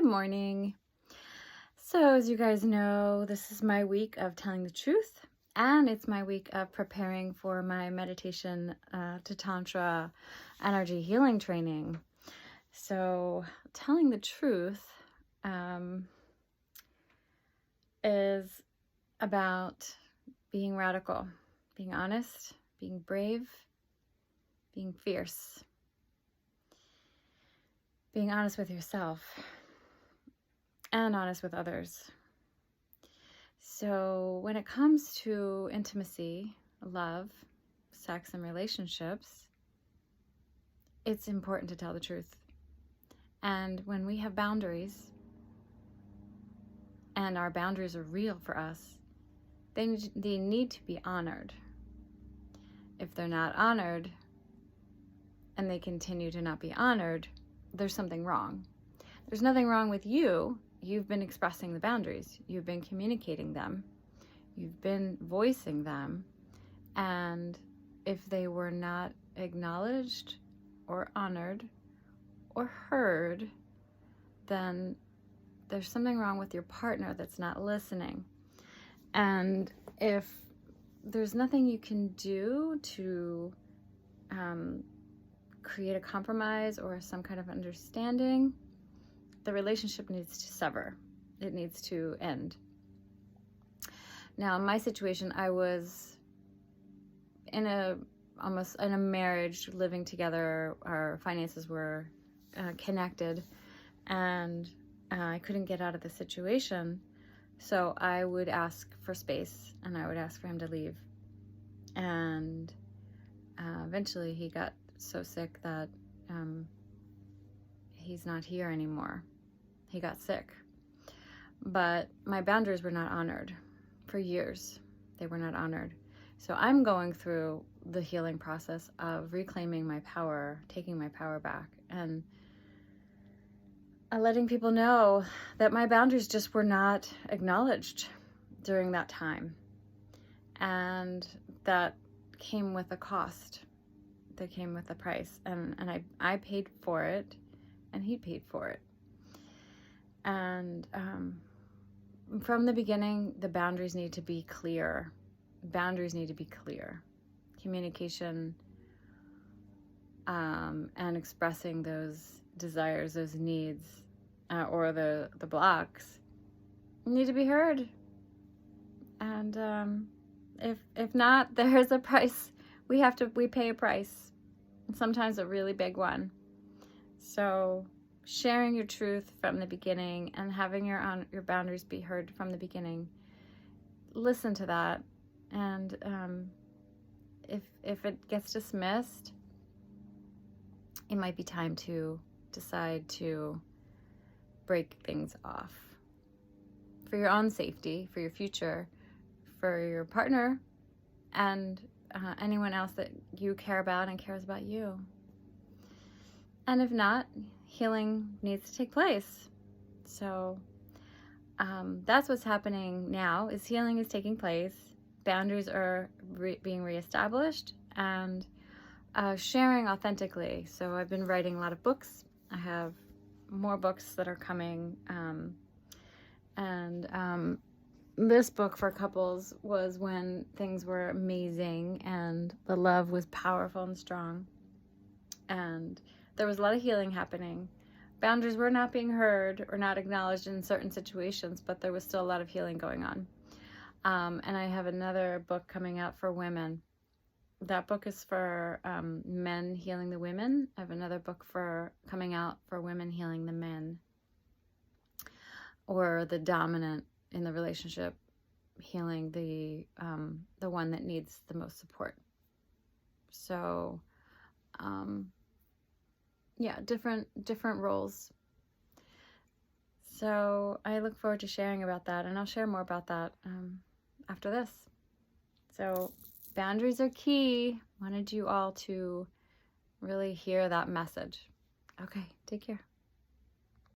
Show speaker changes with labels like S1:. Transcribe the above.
S1: morning. So as you guys know, this is my week of telling the truth, and it's my week of preparing for my meditation to Tantra energy healing training. So telling the truth is about being radical, being honest, being brave, being fierce, being honest with yourself and honest with others. So when it comes to intimacy, love, sex, and relationships, it's important to tell the truth. And when we have boundaries, and our boundaries are real for us, they need to be honored. If they're not honored, and they continue to not be honored, there's something wrong. There's nothing wrong with you. You've been expressing the boundaries. You've been communicating them. You've been voicing them. And if they were not acknowledged or honored or heard, then there's something wrong with your partner that's not listening. And if there's nothing you can do to create a compromise or some kind of understanding, the relationship needs to sever. It needs to end. Now, in my situation, I was in a marriage, living together. Our finances were connected, and I couldn't get out of the situation. So I would ask for space, and I would ask for him to leave. And eventually he got so sick that he's not here anymore. He got sick. But my boundaries were not honored for years. They were not honored. So I'm going through the healing process of reclaiming my power, taking my power back, and letting people know that my boundaries just were not acknowledged during that time. And that came with a cost. That came with a price. And I paid for it, and he paid for it. And from the beginning, the boundaries need to be clear. Boundaries need to be clear. Communication and expressing those desires, those needs, or the blocks need to be heard. And if not, there's a price. We pay a price, and sometimes a really big one. So sharing your truth from the beginning and having your boundaries be heard from the beginning. Listen to that, and if it gets dismissed, it might be time to decide to break things off for your own safety, for your future, for your partner, and anyone else that you care about and cares about you. And if not, healing needs to take place. So that's what's happening now, is healing is taking place. Boundaries are being reestablished, and sharing authentically. So I've been writing a lot of books. I have more books that are coming. And this book for couples was when things were amazing and the love was powerful and strong. And there was a lot of healing happening. Boundaries were not being heard or not acknowledged in certain situations, but there was still a lot of healing going on. And I have another book coming out for women. That book is for men healing the women. I have another book coming out for women healing the men, or the dominant in the relationship healing the one that needs the most support. So yeah, different roles. So I look forward to sharing about that, and I'll share more about that after this. So boundaries are key. Wanted you all to really hear that message. Okay, take care.